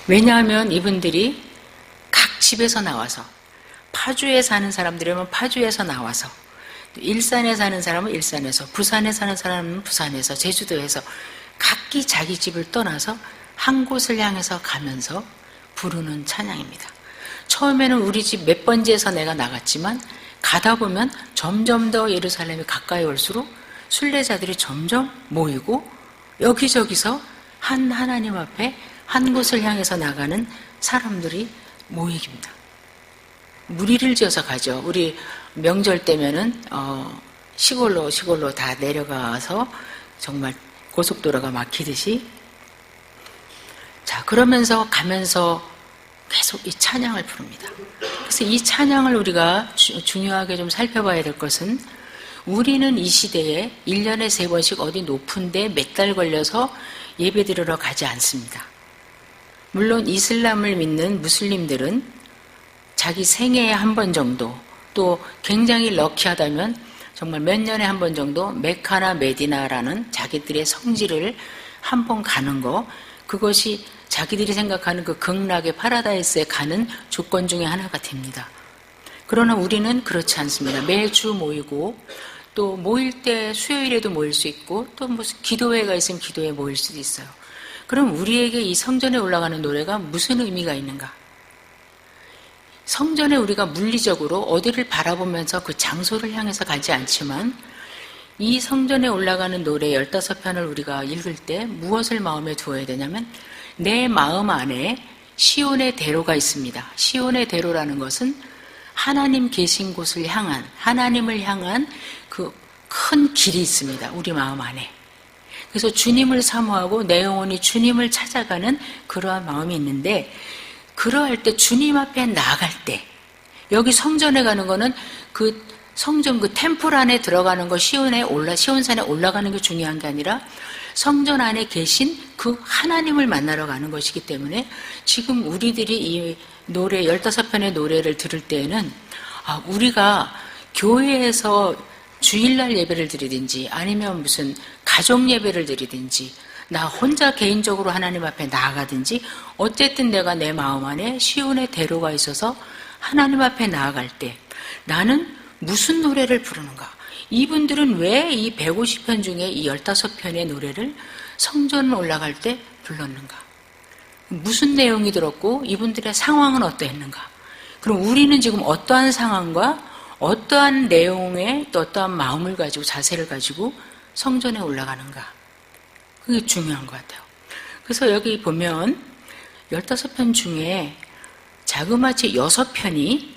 왜냐하면 이분들이 각 집에서 나와서, 파주에 사는 사람들이면 파주에서 나와서, 일산에 사는 사람은 일산에서, 부산에 사는 사람은 부산에서, 제주도에서 각기 자기 집을 떠나서 한 곳을 향해서 가면서 부르는 찬양입니다. 처음에는 우리 집 몇 번지에서 내가 나갔지만 가다 보면 점점 더 예루살렘이 가까이 올수록 순례자들이 점점 모이고 여기저기서 하나님 앞에 한 곳을 향해서 나가는 사람들이 모입니다. 무리를 지어서 가죠. 우리 명절 때면은 시골로 다 내려가서 정말 고속도로가 막히듯이, 자, 그러면서 가면서 계속 이 찬양을 부릅니다. 그래서 이 찬양을 우리가 중요하게 좀 살펴봐야 될 것은, 우리는 이 시대에 1년에 3번씩 어디 높은 데 몇 달 걸려서 예배드리러 가지 않습니다. 물론 이슬람을 믿는 무슬림들은 자기 생애에 한 번 정도, 또 굉장히 럭키하다면 정말 몇 년에 한 번 정도 메카나 메디나라는 자기들의 성지를 한 번 가는 거, 그것이 자기들이 생각하는 그 극락의 파라다이스에 가는 조건 중에 하나가 됩니다. 그러나 우리는 그렇지 않습니다. 매주 모이고, 또 모일 때 수요일에도 모일 수 있고, 또 무슨 기도회가 있으면 기도회에 모일 수도 있어요. 그럼 우리에게 이 성전에 올라가는 노래가 무슨 의미가 있는가? 성전에 우리가 물리적으로 어디를 바라보면서 그 장소를 향해서 가지 않지만, 이 성전에 올라가는 노래 15편을 우리가 읽을 때 무엇을 마음에 두어야 되냐면, 내 마음 안에 시온의 대로가 있습니다. 시온의 대로라는 것은 하나님 계신 곳을 향한, 하나님을 향한 그 큰 길이 있습니다. 우리 마음 안에. 그래서 주님을 사모하고 내 영혼이 주님을 찾아가는 그러한 마음이 있는데, 그러할 때 주님 앞에 나아갈 때, 여기 성전에 가는 거는 그 성전, 그 템플 안에 들어가는 거, 시온산에 올라가는 게 중요한 게 아니라 성전 안에 계신 그 하나님을 만나러 가는 것이기 때문에, 지금 우리들이 이 노래 15편의 노래를 들을 때에는 우리가 교회에서 주일날 예배를 드리든지 아니면 무슨 가족 예배를 드리든지 나 혼자 개인적으로 하나님 앞에 나아가든지, 어쨌든 내가 내 마음 안에 시온의 대로가 있어서 하나님 앞에 나아갈 때 나는 무슨 노래를 부르는가? 이분들은 왜 이 150편 중에 이 15편의 노래를 성전을 올라갈 때 불렀는가? 무슨 내용이 들었고 이분들의 상황은 어떠했는가? 그럼 우리는 지금 어떠한 상황과 어떠한 내용의 또 어떠한 마음을 가지고, 자세를 가지고 성전에 올라가는가? 그게 중요한 것 같아요. 그래서 여기 보면 15편 중에 자그마치 6편이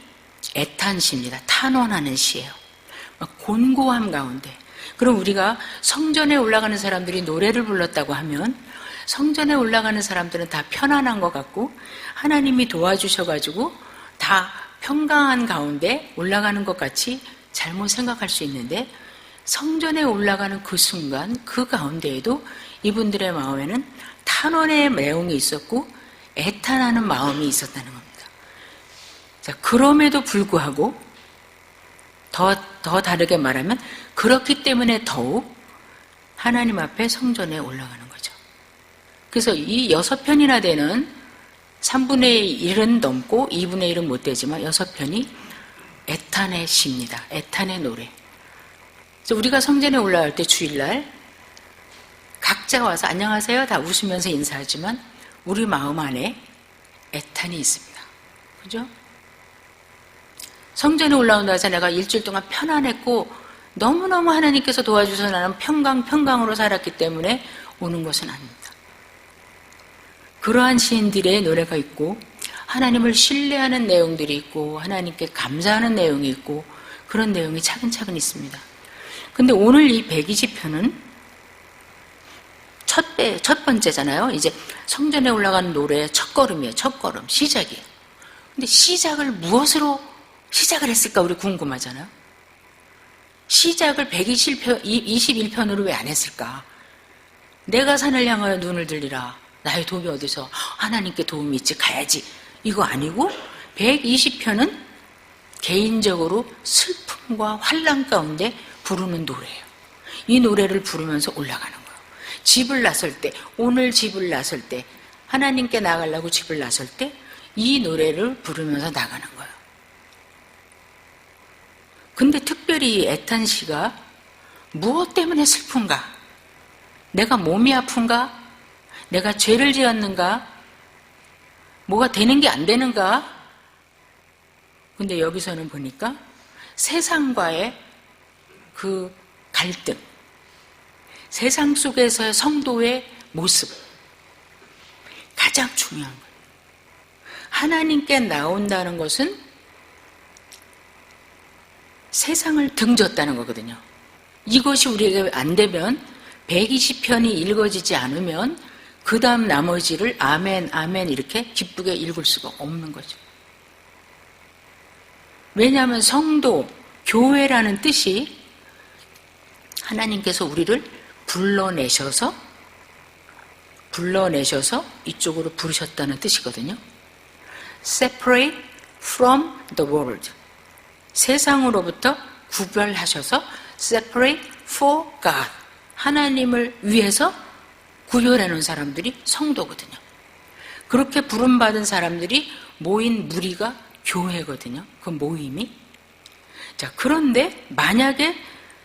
애탄시입니다. 탄원하는 시예요. 곤고함 가운데. 그럼 우리가 성전에 올라가는 사람들이 노래를 불렀다고 하면 성전에 올라가는 사람들은 다 편안한 것 같고 하나님이 도와주셔가지고 다 평강한 가운데 올라가는 것 같이 잘못 생각할 수 있는데, 성전에 올라가는 그 순간 그 가운데에도 이분들의 마음에는 탄원의 내용이 있었고 애탄하는 마음이 있었다는 겁니다. 자, 그럼에도 불구하고 더 다르게 말하면, 그렇기 때문에 더욱 하나님 앞에 성전에 올라가는 거죠. 그래서 이 6편이나 되는 3분의 1은 넘고 2분의 1은 못 되지만 6편이 애탄의 시입니다. 애탄의 노래. 그래서 우리가 성전에 올라갈 때 주일날 각자 와서 안녕하세요 다 웃으면서 인사하지만 우리 마음 안에 애탄이 있습니다. 그죠? 성전에 올라온다 해서 내가 일주일 동안 편안했고 너무너무 하나님께서 도와주셔서 나는 평강으로 살았기 때문에 오는 것은 아닙니다. 그러한 시인들의 노래가 있고 하나님을 신뢰하는 내용들이 있고 하나님께 감사하는 내용이 있고 그런 내용이 차근차근 있습니다. 근데 오늘 이 120편은 첫 번째잖아요. 이제 성전에 올라가는 노래의 첫걸음이에요. 첫걸음, 시작이에요. 근데 시작을 무엇으로 시작을 했을까 우리 궁금하잖아요. 시작을 121편으로 왜 안 했을까? 내가 산을 향하여 눈을 들리라. 나의 도움이 어디서? 하나님께 도움이 있지, 가야지. 이거 아니고 120편은 개인적으로 슬픔과 환난 가운데 부르는 노래예요. 이 노래를 부르면서 올라가는 거예요. 집을 나설 때, 오늘 집을 나설 때 하나님께 나가려고 집을 나설 때 이 노래를 부르면서 나가는 거예요. 근데 특별히 애탄 씨가 무엇 때문에 슬픈가? 내가 몸이 아픈가? 내가 죄를 지었는가? 뭐가 되는 게 안 되는가? 근데 여기서는 보니까 세상과의 그 갈등, 세상 속에서의 성도의 모습, 가장 중요한 거예요. 하나님께 나온다는 것은 세상을 등졌다는 거거든요. 이것이 우리에게 안 되면 120편이 읽어지지 않으면 그 다음 나머지를 아멘 아멘 이렇게 기쁘게 읽을 수가 없는 거죠. 왜냐하면 성도, 교회라는 뜻이 하나님께서 우리를 불러내셔서 이쪽으로 부르셨다는 뜻이거든요. Separate from the world. 세상으로부터 구별하셔서 Separate for God. 하나님을 위해서 구별해놓은 사람들이 성도거든요. 그렇게 부름받은 사람들이 모인 무리가 교회거든요. 그 모임이. 자, 그런데 만약에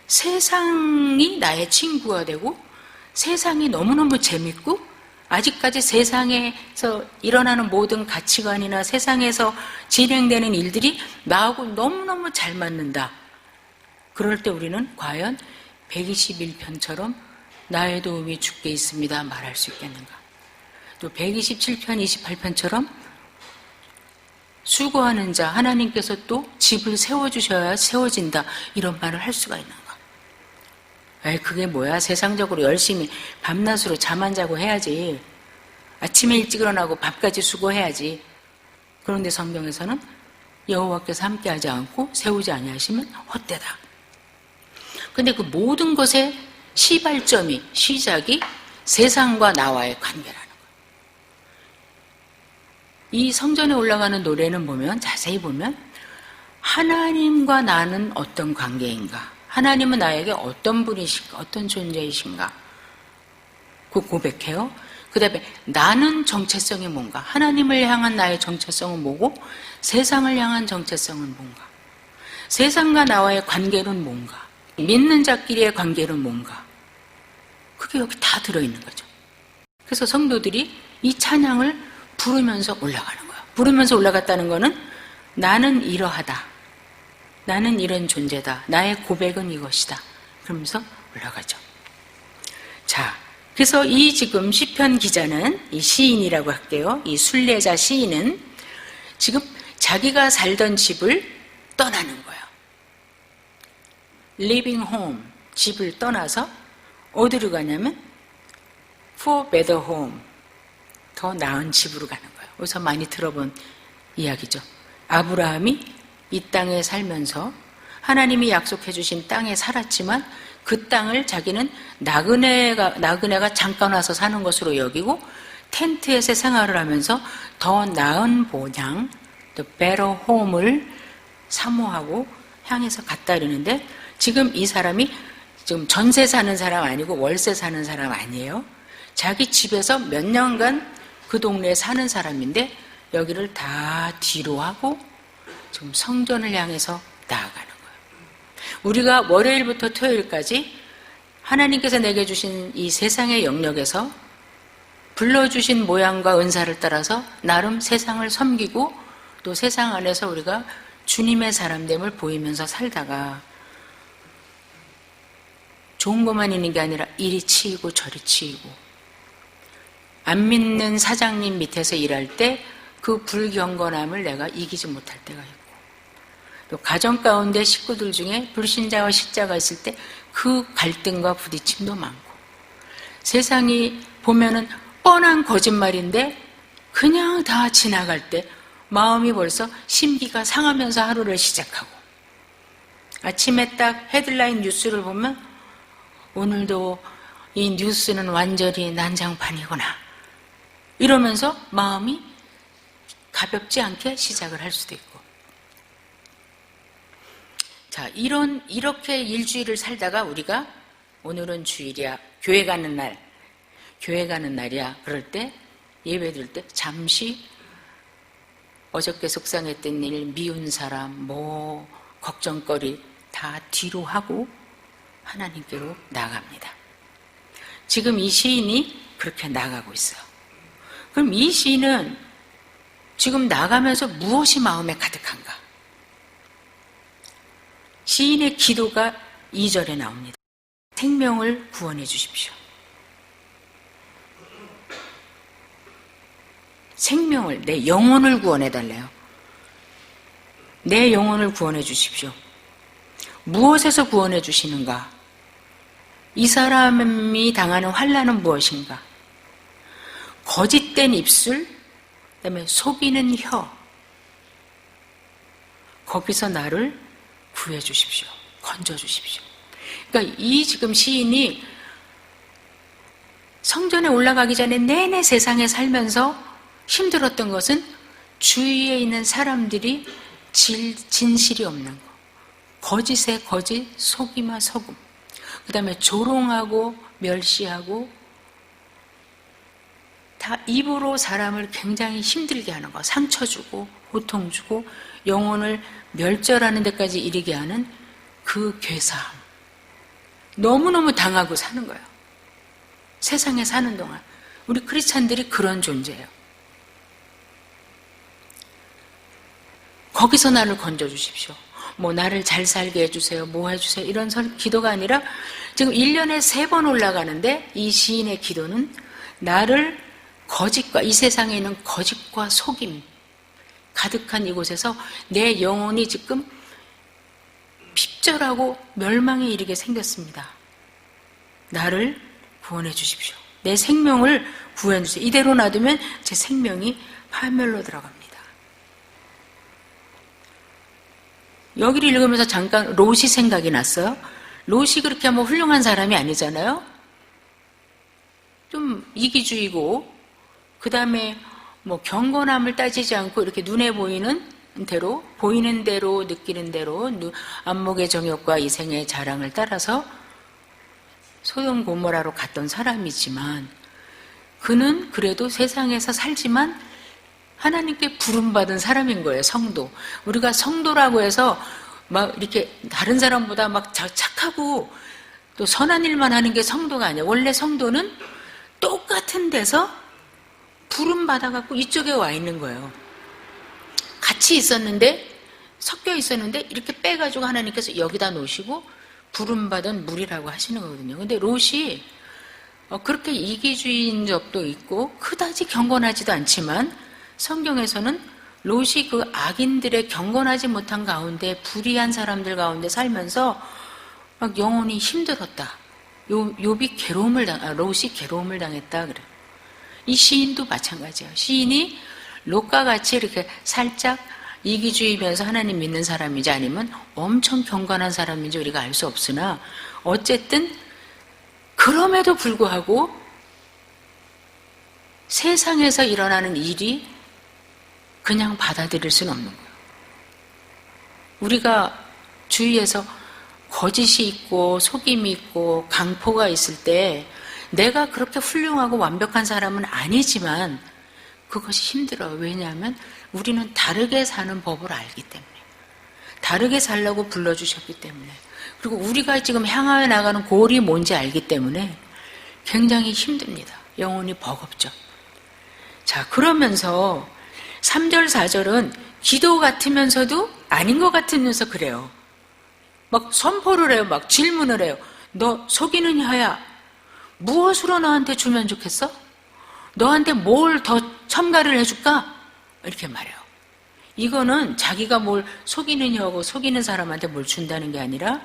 세상이 나의 친구가 되고 세상이 너무너무 재밌고 아직까지 세상에서 일어나는 모든 가치관이나 세상에서 진행되는 일들이 나하고 너무너무 잘 맞는다. 그럴 때 우리는 과연 121편처럼 나의 도움이 주께 있습니다 말할 수 있겠는가? 또 127편, 28편처럼 수고하는 자 하나님께서 또 집을 세워주셔야 세워진다 이런 말을 할 수가 있는가? 에이, 그게 뭐야? 세상적으로 열심히 밤낮으로 잠 안 자고 해야지. 아침에 일찍 일어나고 밥까지 수고해야지. 그런데 성경에서는 여호와께서 함께하지 않고 세우지 아니하시면 헛되다. 근데 그 모든 것의 시작이 세상과 나와의 관계라는 거예요. 이 성전에 올라가는 노래는 보면 자세히 보면 하나님과 나는 어떤 관계인가? 하나님은 나에게 어떤 분이신가? 어떤 존재이신가? 그 고백해요. 그 다음에 나는 정체성이 뭔가? 하나님을 향한 나의 정체성은 뭐고? 세상을 향한 정체성은 뭔가? 세상과 나와의 관계는 뭔가? 믿는 자끼리의 관계는 뭔가? 그게 여기 다 들어있는 거죠. 그래서 성도들이 이 찬양을 부르면서 올라가는 거예요. 부르면서 올라갔다는 거는 나는 이러하다. 나는 이런 존재다. 나의 고백은 이것이다. 그러면서 올라가죠. 자, 그래서 이 지금 시편 기자는 이 시인이라고 할게요. 이 순례자 시인은 지금 자기가 살던 집을 떠나는 거예요. Leaving home, 집을 떠나서 어디로 가냐면 for better home, 더 나은 집으로 가는 거예요. 여기서 많이 들어본 이야기죠. 아브라함이 이 땅에 살면서 하나님이 약속해 주신 땅에 살았지만 그 땅을 자기는 나그네가 잠깐 와서 사는 것으로 여기고 텐트에서 생활을 하면서 더 나은 본향, the better home을 사모하고 향해서 갔다 이러는데 지금 이 사람이 지금 전세 사는 사람 아니고 월세 사는 사람 아니에요. 자기 집에서 몇 년간 그 동네에 사는 사람인데 여기를 다 뒤로 하고 지금 성전을 향해서 나아가는 거예요. 우리가 월요일부터 토요일까지 하나님께서 내게 주신 이 세상의 영역에서 불러주신 모양과 은사를 따라서 나름 세상을 섬기고 또 세상 안에서 우리가 주님의 사람됨을 보이면서 살다가 좋은 것만 있는 게 아니라 이리 치이고 저리 치이고 안 믿는 사장님 밑에서 일할 때 그 불경건함을 내가 이기지 못할 때가 있고 또 가정 가운데 식구들 중에 불신자와 신자가 있을 때 그 갈등과 부딪힘도 많고 세상이 보면은 뻔한 거짓말인데 그냥 다 지나갈 때 마음이 벌써 심기가 상하면서 하루를 시작하고 아침에 딱 헤드라인 뉴스를 보면 오늘도 이 뉴스는 완전히 난장판이구나 이러면서 마음이 가볍지 않게 시작을 할 수도 있고 자, 이렇게 일주일을 살다가 우리가 오늘은 주일이야 교회 가는 날이야 그럴 때 예배 드릴 때 잠시 어저께 속상했던 일, 미운 사람, 걱정거리 다 뒤로 하고 하나님께로 나갑니다. 지금 이 시인이 그렇게 나가고 있어요. 그럼 이 시인은 지금 나가면서 무엇이 마음에 가득한가? 시인의 기도가 2절에 나옵니다. 생명을 구원해 주십시오. 생명을, 내 영혼을 구원해 달래요. 내 영혼을 구원해 주십시오. 무엇에서 구원해 주시는가? 이 사람이 당하는 환난은 무엇인가? 거짓된 입술, 그다음에 속이는 혀, 거기서 나를 구해 주십시오. 건져 주십시오. 그러니까 이 지금 시인이 성전에 올라가기 전에 내내 세상에 살면서 힘들었던 것은 주위에 있는 사람들이 진실이 없는 거, 거짓에 거짓, 속임에 속음, 그 다음에 조롱하고 멸시하고 다 입으로 사람을 굉장히 힘들게 하는 거, 상처 주고 고통 주고 영혼을 멸절하는 데까지 이르게 하는 그 괴사함, 너무너무 당하고 사는 거예요. 세상에 사는 동안 우리 크리스찬들이 그런 존재예요. 거기서 나를 건져 주십시오. 나를 잘 살게 해주세요. 해주세요. 이런 기도가 아니라 지금 1년에 3번 올라가는데 이 시인의 기도는 나를 거짓과, 이 세상에 있는 거짓과 속임 가득한 이곳에서 내 영혼이 지금 핍절하고 멸망에 이르게 생겼습니다. 나를 구원해 주십시오. 내 생명을 구해 주세요. 이대로 놔두면 제 생명이 파멸로 들어갑니다. 여기를 읽으면서 잠깐 롯이 생각이 났어요. 롯이 그렇게 훌륭한 사람이 아니잖아요. 좀 이기주의고, 그 다음에 경건함을 따지지 않고 이렇게 눈에 보이는 대로, 느끼는 대로, 안목의 정욕과 이생의 자랑을 따라서 소돔 고모라로 갔던 사람이지만, 그는 그래도 세상에서 살지만 하나님께 부름받은 사람인 거예요. 성도. 우리가 성도라고 해서 이렇게 다른 사람보다 착하고 또 선한 일만 하는 게 성도가 아니에요. 원래 성도는 똑같은 데서 부름받아갖고 이쪽에 와 있는 거예요. 같이 있었는데, 섞여 있었는데 이렇게 빼가지고 하나님께서 여기다 놓으시고 부름받은 무리라고 하시는 거거든요. 근데 롯이 그렇게 이기주의인 적도 있고 그다지 경건하지도 않지만 성경에서는 롯이 그 악인들의 경건하지 못한 가운데, 불의한 사람들 가운데 살면서 영혼이 힘들었다. 롯이 괴로움을 당했다 그래. 이 시인도 마찬가지예요. 시인이 롯과 같이 이렇게 살짝 이기주의면서 하나님 믿는 사람이지 아니면 엄청 경건한 사람인지 우리가 알 수 없으나, 어쨌든 그럼에도 불구하고 세상에서 일어나는 일이 그냥 받아들일 수는 없는 거예요. 우리가 주위에서 거짓이 있고 속임이 있고 강포가 있을 때 내가 그렇게 훌륭하고 완벽한 사람은 아니지만 그것이 힘들어요. 왜냐하면 우리는 다르게 사는 법을 알기 때문에, 다르게 살라고 불러주셨기 때문에, 그리고 우리가 지금 향하여 나가는 골이 뭔지 알기 때문에 굉장히 힘듭니다. 영혼이 버겁죠. 자, 그러면서 3절, 4절은 기도 같으면서도 아닌 것 같으면서 그래요. 선포를 해요. 질문을 해요. 너 속이는 혀야, 무엇으로 너한테 주면 좋겠어? 너한테 뭘 더 첨가를 해줄까? 이렇게 말해요. 이거는 자기가 뭘 속이는 혀고 속이는 사람한테 뭘 준다는 게 아니라,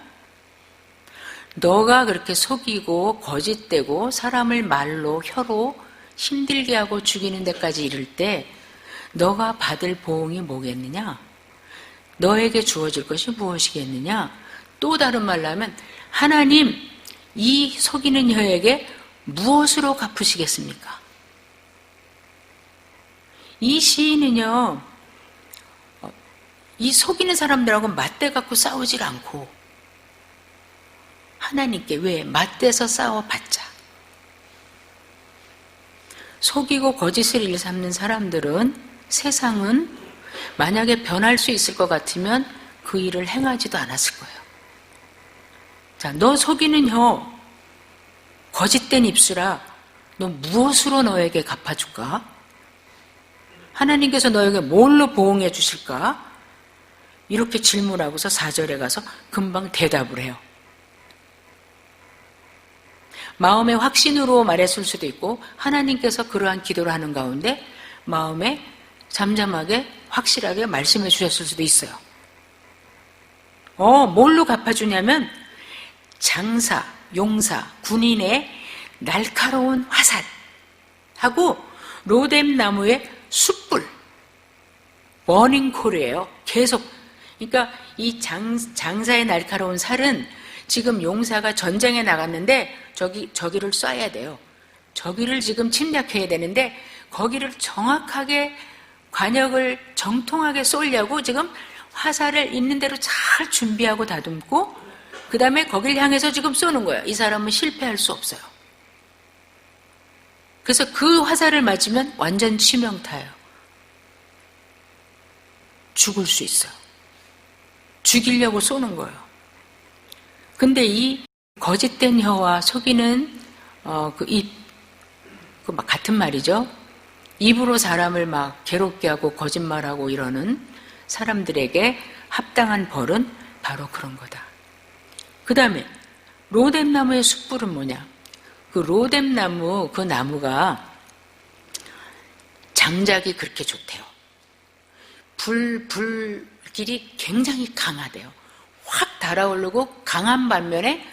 너가 그렇게 속이고 거짓되고 사람을 말로, 혀로 힘들게 하고 죽이는 데까지 이를 때 너가 받을 보응이 뭐겠느냐? 너에게 주어질 것이 무엇이겠느냐? 또 다른 말로 하면 하나님, 이 속이는 혀에게 무엇으로 갚으시겠습니까? 이 시인은요, 이 속이는 사람들하고 맞대갖고 싸우질 않고 하나님께, 왜? 맞대서 싸워봤자 속이고 거짓을 일삼는 사람들은 세상은 만약에 변할 수 있을 것 같으면 그 일을 행하지도 않았을 거예요. 자, 너 속이는 혀, 거짓된 입술아, 너 무엇으로 너에게 갚아줄까? 하나님께서 너에게 뭘로 보응해 주실까? 이렇게 질문하고서 4절에 가서 금방 대답을 해요. 마음의 확신으로 말했을 수도 있고 하나님께서 그러한 기도를 하는 가운데 마음에 잠잠하게 확실하게 말씀해 주셨을 수도 있어요. 뭘로 갚아주냐면 장사, 용사, 군인의 날카로운 화살하고 로뎀나무의 숯불, 버닝콜이에요. 계속. 그러니까 이 장사의 날카로운 살은 지금 용사가 전쟁에 나갔는데 저기를 쏴야 돼요. 저기를 지금 침략해야 되는데 거기를 정확하게 관역을 정통하게 쏘려고 지금 화살을 있는 대로 잘 준비하고 다듬고 그 다음에 거길 향해서 지금 쏘는 거예요. 이 사람은 실패할 수 없어요. 그래서 그 화살을 맞으면 완전 치명타예요. 죽을 수 있어요. 죽이려고 쏘는 거예요. 근데 이 거짓된 혀와 속이는 그 입, 그 막 같은 말이죠. 입으로 사람을 막 괴롭게 하고 거짓말하고 이러는 사람들에게 합당한 벌은 바로 그런 거다. 그 다음에 로뎀나무의 숯불은 뭐냐? 그 로뎀나무, 그 나무가 장작이 그렇게 좋대요. 불길이 굉장히 강하대요. 확 달아오르고 강한 반면에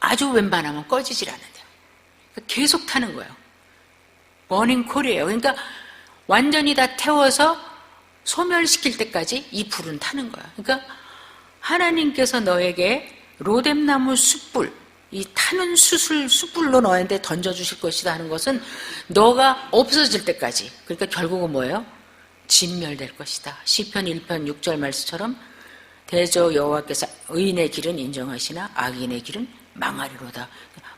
아주 웬만하면 꺼지질 않는데요. 계속 타는 거예요. 버닝콜이에요. 그러니까 완전히 다 태워서 소멸시킬 때까지 이 불은 타는 거야. 그러니까 하나님께서 너에게 로뎀나무 숯불, 이 타는 숯불로 너한테 던져주실 것이다 하는 것은 너가 없어질 때까지. 그러니까 결국은 뭐예요? 진멸될 것이다. 시편 1편 6절 말씀처럼 대저 여호와께서 의인의 길은 인정하시나 악인의 길은 망하리로다.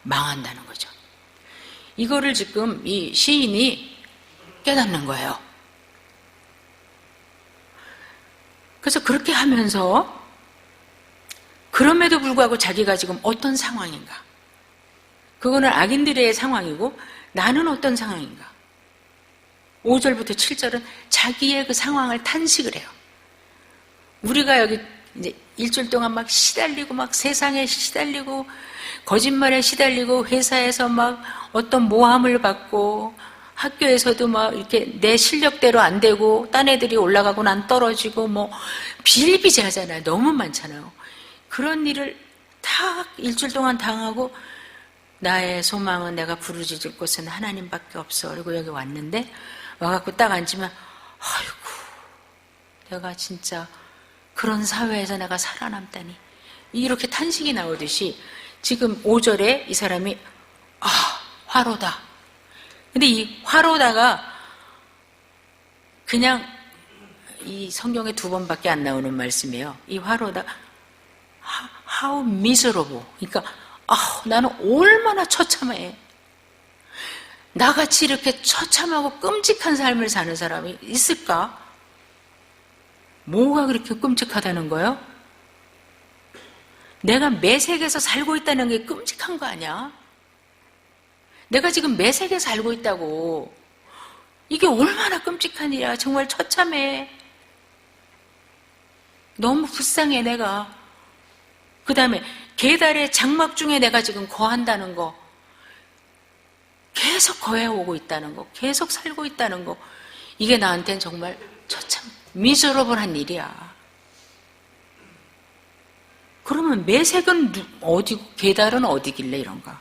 망한다는 거죠. 이거를 지금 이 시인이 깨닫는 거예요. 그래서 그렇게 하면서 그럼에도 불구하고 자기가 지금 어떤 상황인가? 그거는 악인들의 상황이고 나는 어떤 상황인가? 5절부터 7절은 자기의 그 상황을 탄식을 해요. 우리가 여기 이제 일주일 동안 막 시달리고 막 세상에 시달리고 거짓말에 시달리고 회사에서 막 어떤 모함을 받고 학교에서도 막 이렇게 내 실력대로 안 되고 딴 애들이 올라가고 난 떨어지고 뭐 비일비재하잖아요. 너무 많잖아요. 그런 일을 다 일주일 동안 당하고 나의 소망은 내가 부르짖을 곳은 하나님밖에 없어. 그리고 여기 왔는데 와갖고 딱 앉으면 아이고 내가 진짜 그런 사회에서 내가 살아남다니 이렇게 탄식이 나오듯이 지금 5절에 이 사람이 화로다. 근데 이 화로다가 그냥 이 성경에 2번밖에 안 나오는 말씀이에요. 이 화로다 how miserable. 그러니까 나는 얼마나 처참해. 나같이 이렇게 처참하고 끔찍한 삶을 사는 사람이 있을까? 뭐가 그렇게 끔찍하다는 거예요? 내가 매색에서 살고 있다는 게 끔찍한 거 아니야? 내가 지금 매색에 살고 있다고. 이게 얼마나 끔찍한 일이야. 정말 처참해. 너무 불쌍해 내가. 그 다음에 계달의 장막 중에 내가 지금 거한다는 거, 계속 거해오고 있다는 거, 계속 살고 있다는 거, 이게 나한테는 정말 처참 미저러블한 일이야. 그러면 매색은 어디고 계달은 어디길래 이런가?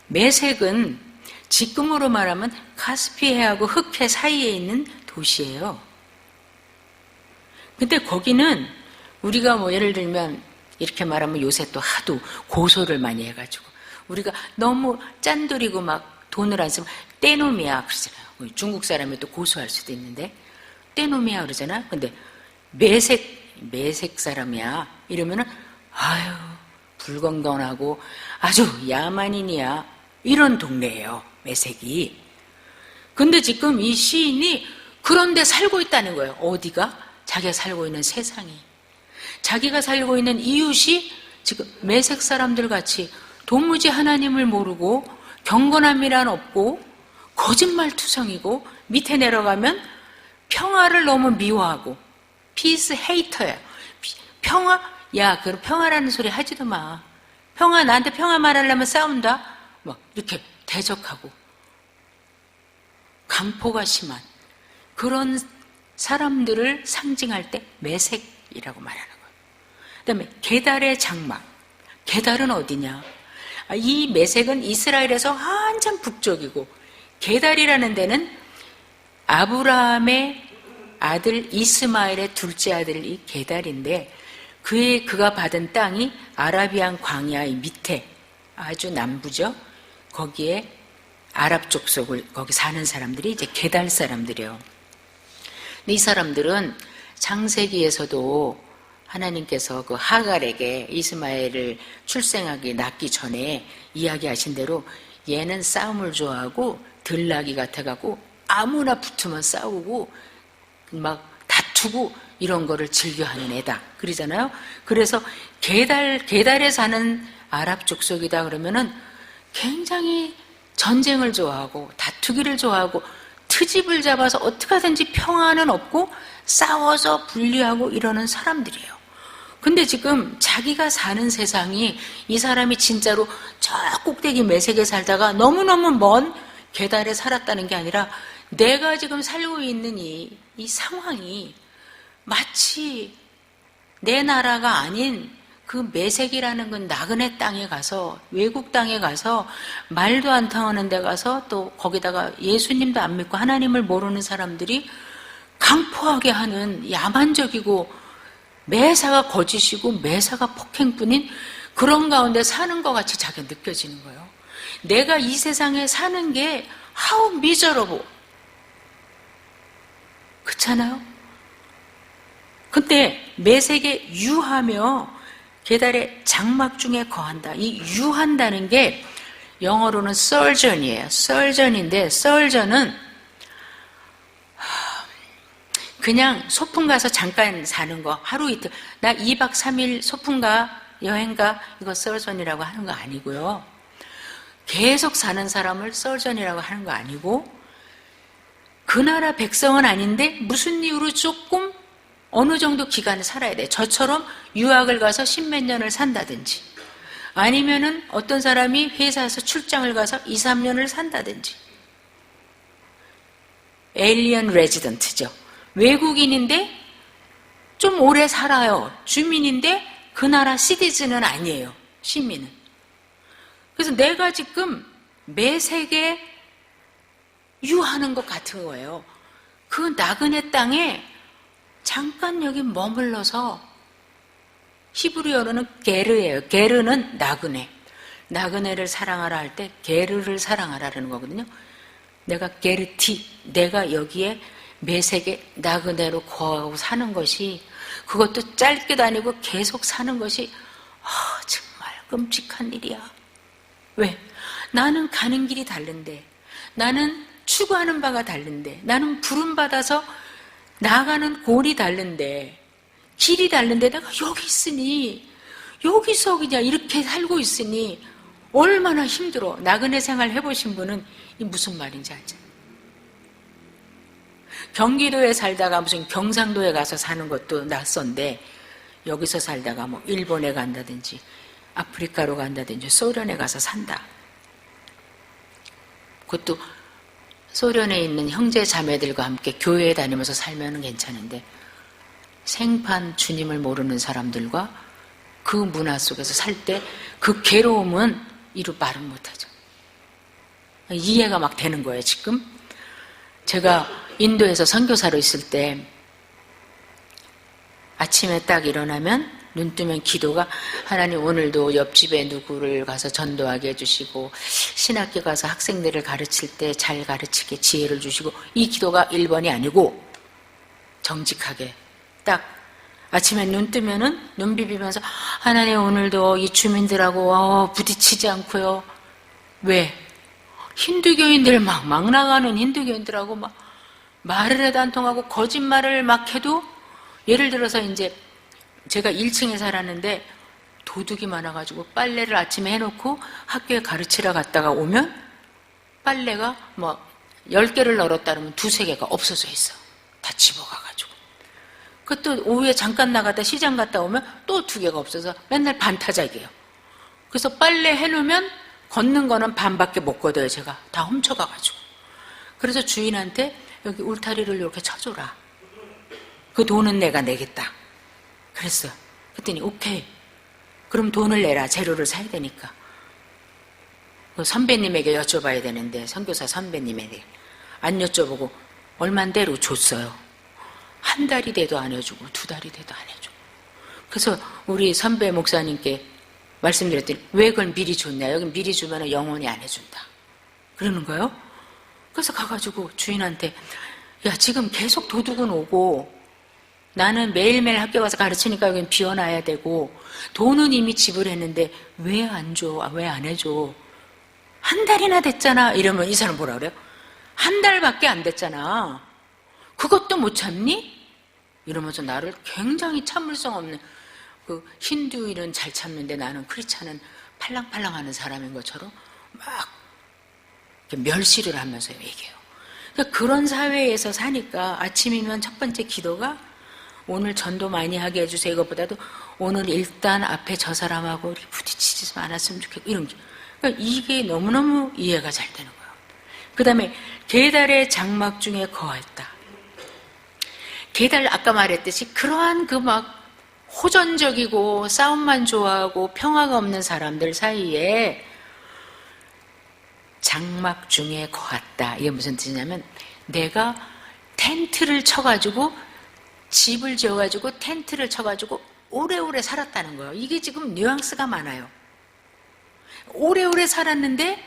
매색은 지금으로 말하면 카스피해하고 흑해 사이에 있는 도시예요. 근데 거기는 우리가 뭐 예를 들면 이렇게 말하면 요새 또 하도 고소를 많이 해가지고 우리가 너무 짠돌이고 막 돈을 안 쓰면 떼놈이야 그러잖아요. 중국 사람이 또 고소할 수도 있는데 떼놈이야 그러잖아. 근데 매색 사람이야 이러면은 아유 불건강하고 아주 야만인이야 이런 동네예요, 매색이. 근데 지금 이 시인이 그런데 살고 있다는 거예요. 어디가? 자기가 살고 있는 세상이. 자기가 살고 있는 이웃이 지금 매색 사람들 같이 도무지 하나님을 모르고 경건함이란 없고 거짓말투성이고 밑에 내려가면 평화를 너무 미워하고 피스 헤이터야. 평화? 야, 그럼 평화라는 소리 하지도 마. 평화, 나한테 평화 말하려면 싸운다? 막 이렇게 대적하고 강포가 심한 그런 사람들을 상징할 때 매색이라고 말하는 거예요. 그 다음에 게달의 장막. 게달은 어디냐? 이 매색은 이스라엘에서 한참 북쪽이고 게달이라는 데는 아브라함의 아들 이스마엘의 둘째 아들이 게달인데 그가 받은 땅이 아라비안 광야의 밑에 아주 남부죠. 거기에 아랍 족속을 거기 사는 사람들이 이제 게달 사람들이에요. 근데 이 사람들은 창세기에서도 하나님께서 그 하갈에게 이스마엘을 출생하기 낳기 전에 이야기하신 대로 얘는 싸움을 좋아하고 들나귀 같아가고 아무나 붙으면 싸우고 막 다투고 이런 거를 즐겨하는 애다 그러잖아요. 그래서 게달에 사는 아랍 족속이다 그러면은 굉장히 전쟁을 좋아하고 다투기를 좋아하고 트집을 잡아서 어떻게 하든지 평화는 없고 싸워서 분리하고 이러는 사람들이에요. 근데 지금 자기가 사는 세상이 이 사람이 진짜로 저 꼭대기 매색에 살다가 너무너무 먼 게달에 살았다는 게 아니라 내가 지금 살고 있는 이 상황이 마치 내 나라가 아닌 그 매색이라는 건 나그네 땅에 가서 외국 땅에 가서 말도 안 통하는 데 가서 또 거기다가 예수님도 안 믿고 하나님을 모르는 사람들이 강포하게 하는 야만적이고 매사가 거짓이고 매사가 폭행뿐인 그런 가운데 사는 것 같이 자기가 느껴지는 거예요. 내가 이 세상에 사는 게 how miserable. 그렇잖아요? 근데 매색에 유하며 게달의 장막 중에 거한다. 이 유한다는 게 영어로는 sojourn이에요. sojourn인데 sojourn은 그냥 소풍 가서 잠깐 사는 거 하루 이틀 나 2박 3일 소풍 가 여행 가 이거 sojourn이라고 하는 거 아니고요. 계속 사는 사람을 sojourn이라고 하는 거 아니고 그 나라 백성은 아닌데 무슨 이유로 조금 어느 정도 기간을 살아야 돼. 저처럼 유학을 가서 10몇 년을 산다든지 아니면은 어떤 사람이 회사에서 출장을 가서 2, 3년을 산다든지 에일리언 레지던트죠. 외국인인데 좀 오래 살아요. 주민인데 그 나라 시티즌은 아니에요. 시민은. 그래서 내가 지금 매색에 유하는 것 같은 거예요. 그 나그네 땅에 잠깐 여기 머물러서 히브리어로는 게르예요. 게르는 나그네. 나그네를 사랑하라 할 때 게르를 사랑하라는 거거든요. 내가 게르티, 내가 여기에 매색에 나그네로 거하고 사는 것이 그것도 짧게도 아니고 계속 사는 것이 정말 끔찍한 일이야. 왜? 나는 가는 길이 다른데 나는 추구하는 바가 다른데 나는 부름받아서 나가는 골이 다른데 길이 다른데 내가 여기 있으니 여기서 그냥 이렇게 살고 있으니 얼마나 힘들어. 나그네 생활 해보신 분은 이 무슨 말인지 알죠? 경기도에 살다가 무슨 경상도에 가서 사는 것도 낯선데 여기서 살다가 뭐 일본에 간다든지 아프리카로 간다든지 소련에 가서 산다. 그것도 소련에 있는 형제 자매들과 함께 교회에 다니면서 살면 괜찮은데 생판 주님을 모르는 사람들과 그 문화 속에서 살 때 그 괴로움은 이루 말은 못하죠. 이해가 막 되는 거예요. 지금 제가 인도에서 선교사로 있을 때 아침에 딱 일어나면 눈 뜨면 기도가 하나님 오늘도 옆집에 누구를 가서 전도하게 해주시고 신학교 가서 학생들을 가르칠 때 잘 가르치게 지혜를 주시고 이 기도가 1번이 아니고 정직하게 딱 아침에 눈 뜨면은 눈 비비면서 하나님 오늘도 이 주민들하고 부딪히지 않고요. 왜? 힌두교인들 막 나가는 힌두교인들하고 막 말을 해도 안 통하고 거짓말을 막 해도, 예를 들어서 이제 제가 1층에 살았는데 도둑이 많아가지고 빨래를 아침에 해놓고 학교에 가르치러 갔다가 오면 빨래가 뭐 10개를 널었다 그러면 2-3개가 없어져 있어. 다 집어가가지고. 그것도 오후에 잠깐 나갔다 시장 갔다 오면 또 2개가 없어서 맨날 반타작이에요. 그래서 빨래 해놓으면 걷는 거는 반밖에 못 걷어요. 제가 다 훔쳐가가지고. 그래서 주인한테 여기 울타리를 이렇게 쳐줘라. 그 돈은 내가 내겠다. 그랬어요. 그랬더니 오케이. 그럼 돈을 내라. 재료를 사야 되니까. 그 선배님에게 여쭤봐야 되는데, 선교사 선배님에게 안 여쭤보고 얼만대로 줬어요. 1달이 돼도 안 해주고 2달이 돼도 안 해주고. 그래서 우리 선배 목사님께 말씀드렸더니 왜 그걸 미리 줬냐. 여기 미리 주면 영원히 안 해준다. 그러는 거예요. 그래서 가가지고 주인한테, 야, 지금 계속 도둑은 오고 나는 매일매일 학교 가서 가르치니까 여긴 비워놔야 되고 돈은 이미 지불했는데 왜 안 줘? 왜 안 해줘? 1달이나 됐잖아. 이러면 이 사람 뭐라 그래요? 1달밖에 안 됐잖아. 그것도 못 참니? 이러면서 나를 굉장히 참을성 없는, 그 힌두인은 잘 참는데 나는 크리스찬은 팔랑팔랑하는 사람인 것처럼 막 멸시를 하면서 얘기해요. 그러니까 그런 사회에서 사니까 아침이면 첫 번째 기도가 오늘 전도 많이 하게 해주세요. 이것보다도 오늘 일단 앞에 저 사람하고 부딪히지 않았으면 좋겠고, 이런 게. 그러니까 이게 너무너무 이해가 잘 되는 거예요. 그 다음에 계달의 장막 중에 거했다. 계달, 아까 말했듯이 그러한 그 막 호전적이고 싸움만 좋아하고 평화가 없는 사람들 사이에 장막 중에 거했다. 이게 무슨 뜻이냐면 내가 텐트를 쳐가지고 집을 지어가지고 텐트를 쳐가지고 오래오래 살았다는 거예요. 이게 지금 뉘앙스가 많아요. 오래오래 살았는데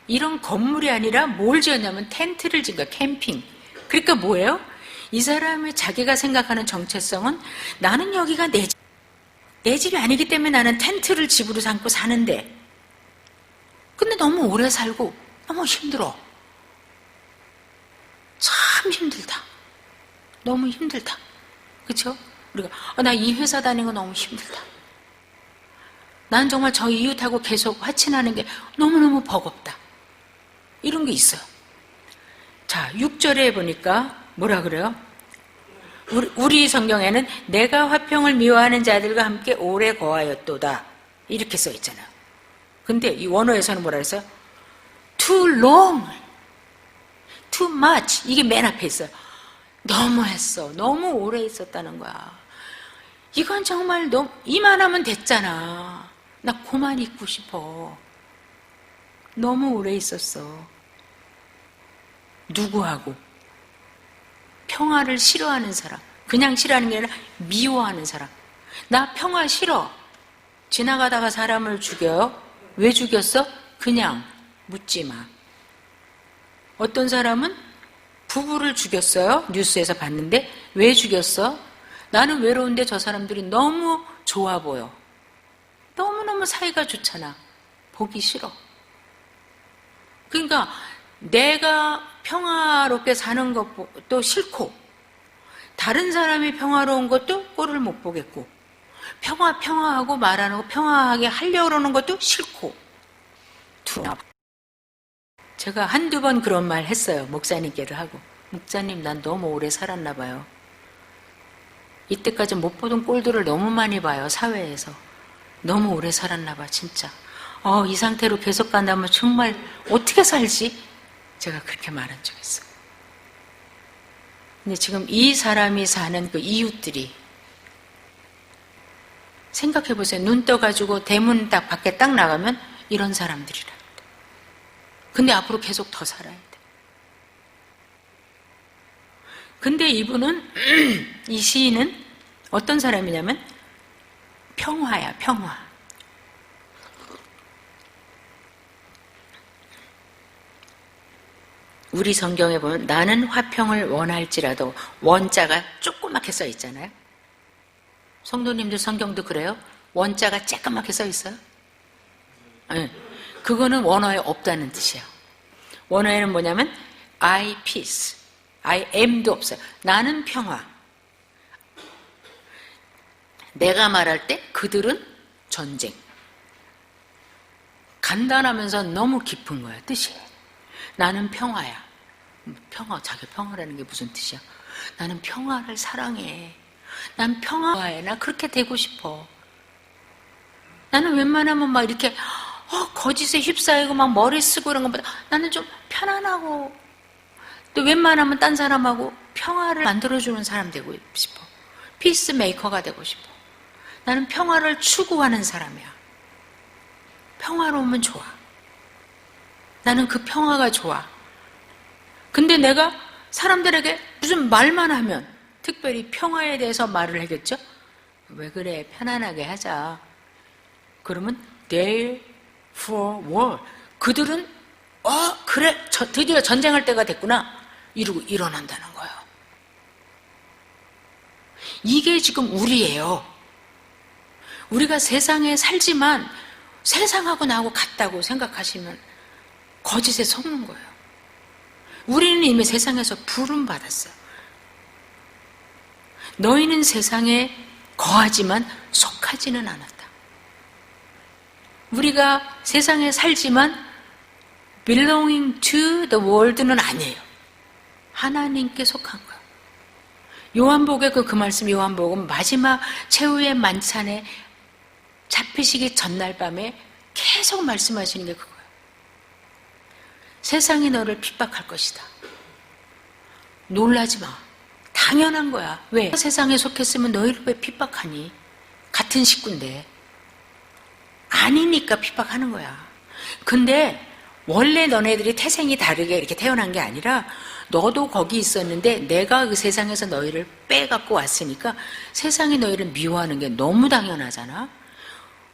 이런 건물이 아니라 뭘 지었냐면 텐트를 지은 거야. 캠핑. 그러니까 뭐예요? 이 사람의 자기가 생각하는 정체성은 나는 여기가 내 집이 아니기 때문에 나는 텐트를 집으로 삼고 사는데, 근데 너무 오래 살고 너무 힘들어. 참 힘들다. 너무 힘들다. 그렇죠? 우리가 나 이 회사 다니는 거 너무 힘들다. 난 정말 저 이웃하고 계속 화친하는 게 너무너무 버겁다. 이런 게 있어요. 자, 6절에 보니까 뭐라 그래요? 우리 성경에는 내가 화평을 미워하는 자들과 함께 오래 거하였도다. 이렇게 써 있잖아요. 근데 이 원어에서는 뭐라 그랬어요? Too long, too much. 이게 맨 앞에 있어요. 너무했어. 너무 오래 있었다는 거야. 이건 정말 너무, 이만하면 됐잖아. 나 그만 있고 싶어. 너무 오래 있었어. 누구하고? 평화를 싫어하는 사람. 그냥 싫어하는 게 아니라 미워하는 사람. 나 평화 싫어. 지나가다가 사람을 죽여요? 왜 죽였어? 그냥 묻지 마. 어떤 사람은 부부를 죽였어요. 뉴스에서 봤는데 왜 죽였어? 나는 외로운데 저 사람들이 너무 좋아 보여. 너무너무 사이가 좋잖아. 보기 싫어. 그러니까 내가 평화롭게 사는 것도 싫고 다른 사람이 평화로운 것도 꼴을 못 보겠고 평화하고 말 안 하고 평화하게 하려고 그러는 것도 싫고. 제가 한두 번 그런 말 했어요. 목사님께도 하고. 목사님, 난 너무 오래 살았나 봐요. 이때까지 못 보던 꼴들을 너무 많이 봐요. 사회에서. 너무 오래 살았나 봐 진짜. 이 상태로 계속 간다면 정말 어떻게 살지? 제가 그렇게 말한 적이 있어요. 근데 지금 이 사람이 사는 그 이웃들이 생각해 보세요. 눈 떠가지고 대문 딱 밖에 딱 나가면 이런 사람들이라. 근데 앞으로 계속 더 살아야 돼. 근데 이분은 이 시인은 어떤 사람이냐면 평화야, 평화. 우리 성경에 보면 나는 화평을 원할지라도 원자가 조그맣게 써 있잖아요. 성도님들 성경도 그래요? 원자가 쬐끄맣게 써 있어요? 네. 그거는 원어에 없다는 뜻이에요. 원어에는 뭐냐면 I peace, I am도 없어요. 나는 평화. 내가 말할 때 그들은 전쟁. 간단하면서 너무 깊은 거야, 뜻이. 나는 평화야. 평화, 자기 평화라는 게 무슨 뜻이야? 나는 평화를 사랑해. 난 평화해. 나 그렇게 되고 싶어. 나는 웬만하면 막 이렇게 거짓에 휩싸이고 막 머리 쓰고 이런 것보다 나는 좀 편안하고 또 웬만하면 딴 사람하고 평화를 만들어주는 사람 되고 싶어. 피스메이커가 되고 싶어. 나는 평화를 추구하는 사람이야. 평화로우면 좋아. 나는 그 평화가 좋아. 근데 내가 사람들에게 무슨 말만 하면, 특별히 평화에 대해서 말을 하겠죠? 왜 그래, 편안하게 하자. 그러면 they're for war. 그들은 그래, 드디어 전쟁할 때가 됐구나 이러고 일어난다는 거예요. 이게 지금 우리예요. 우리가 세상에 살지만 세상하고 나하고 같다고 생각하시면 거짓에 속는 거예요. 우리는 이미 세상에서 부름받았어요. 너희는 세상에 거하지만 속하지는 않았다. 우리가 세상에 살지만 belonging to the world는 아니에요. 하나님께 속한 거예요. 요한복음의 그 말씀, 요한복음 마지막 최후의 만찬에 잡히시기 전날 밤에 계속 말씀하시는 게 그거예요. 세상이 너를 핍박할 것이다. 놀라지 마. 당연한 거야. 왜? 세상에 속했으면 너희를 왜 핍박하니? 같은 식구인데. 아니니까 핍박하는 거야. 근데 원래 너네들이 태생이 다르게 이렇게 태어난 게 아니라 너도 거기 있었는데 내가 그 세상에서 너희를 빼갖고 왔으니까 세상이 너희를 미워하는 게 너무 당연하잖아.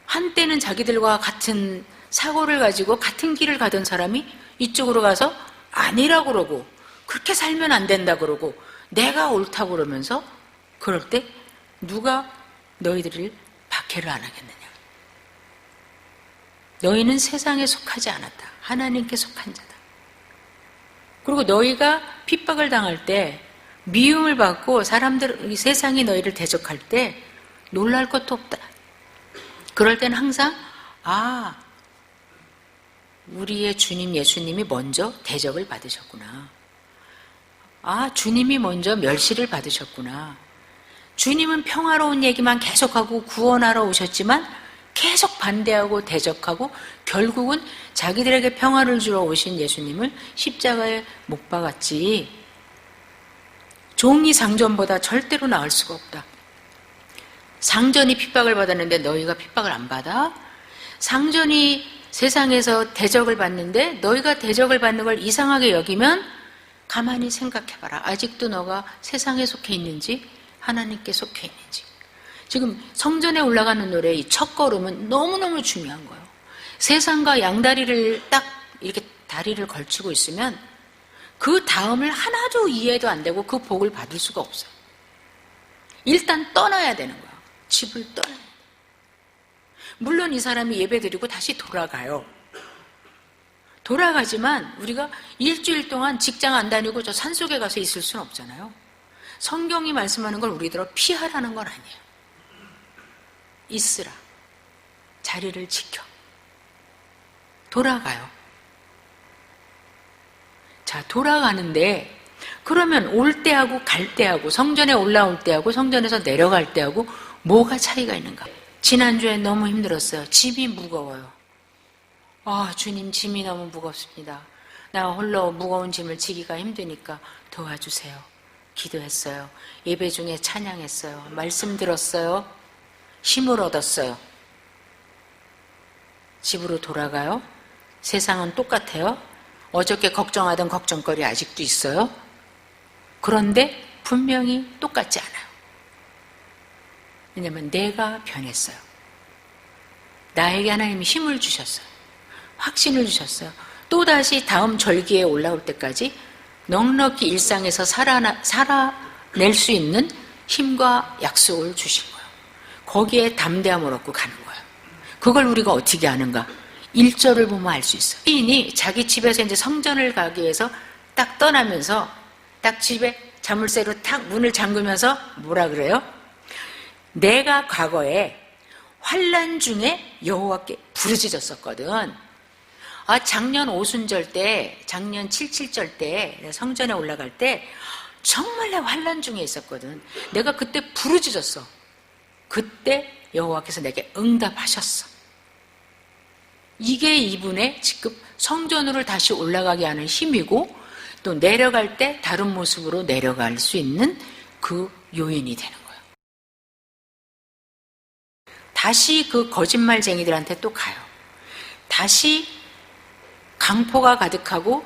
한때는 자기들과 같은 사고를 가지고 같은 길을 가던 사람이 이쪽으로 가서 아니라고 그러고 그렇게 살면 안 된다 그러고 내가 옳다고 그러면서 그럴 때 누가 너희들을 박해를 안 하겠느냐. 너희는 세상에 속하지 않았다. 하나님께 속한 자다. 그리고 너희가 핍박을 당할 때 미움을 받고 사람들, 세상이 너희를 대적할 때 놀랄 것도 없다. 그럴 때는 항상 우리의 주님 예수님이 먼저 대적을 받으셨구나. 주님이 먼저 멸시를 받으셨구나. 주님은 평화로운 얘기만 계속하고 구원하러 오셨지만 계속 반대하고 대적하고 결국은 자기들에게 평화를 주러 오신 예수님을 십자가에 못 박았지. 종이 상전보다 절대로 나을 수가 없다. 상전이 핍박을 받았는데 너희가 핍박을 안 받아? 상전이 세상에서 대적을 받는데 너희가 대적을 받는 걸 이상하게 여기면 가만히 생각해봐라. 아직도 너가 세상에 속해 있는지 하나님께 속해 있는지. 지금 성전에 올라가는 노래의 이 첫 걸음은 너무너무 중요한 거예요. 세상과 양다리를 딱 이렇게 다리를 걸치고 있으면 그 다음을 하나도 이해도 안 되고 그 복을 받을 수가 없어요. 일단 떠나야 되는 거예요. 집을 떠나야 돼요. 물론 이 사람이 예배드리고 다시 돌아가요. 돌아가지만 우리가 일주일 동안 직장 안 다니고 저 산속에 가서 있을 수는 없잖아요. 성경이 말씀하는 걸 우리들어 피하라는 건 아니에요. 있으라. 자리를 지켜. 돌아가요. 자, 돌아가는데 그러면 올 때하고 갈 때하고 성전에 올라올 때하고 성전에서 내려갈 때하고 뭐가 차이가 있는가? 지난주에 너무 힘들었어요. 짐이 무거워요. 주님 짐이 너무 무겁습니다. 나 홀로 무거운 짐을 지기가 힘드니까 도와주세요. 기도했어요. 예배 중에 찬양했어요. 말씀 들었어요. 힘을 얻었어요. 집으로 돌아가요. 세상은 똑같아요. 어저께 걱정하던 걱정거리 아직도 있어요. 그런데 분명히 똑같지 않아요. 왜냐하면 내가 변했어요. 나에게 하나님이 힘을 주셨어요. 확신을 주셨어요. 또다시 다음 절기에 올라올 때까지 넉넉히 일상에서 살아낼 수 있는 힘과 약속을 주신 거예요. 거기에 담대함을 얻고 가는 거예요. 그걸 우리가 어떻게 아는가? 1절을 보면 알 수 있어요. 시인이 자기 집에서 이제 성전을 가기 위해서 딱 떠나면서 딱 집에 자물쇠로 탁 문을 잠그면서 뭐라 그래요? 내가 과거에 환난 중에 여호와께 부르짖었었거든. 작년 오순절 때, 작년 77절 때 성전에 올라갈 때 정말 내가 환난 중에 있었거든. 내가 그때 부르짖었어. 그때 여호와께서 내게 응답하셨어. 이게 이분의 지금 성전으로 다시 올라가게 하는 힘이고, 또 내려갈 때 다른 모습으로 내려갈 수 있는 그 요인이 되는 거예요. 다시 그 거짓말쟁이들한테 또 가요. 다시 강포가 가득하고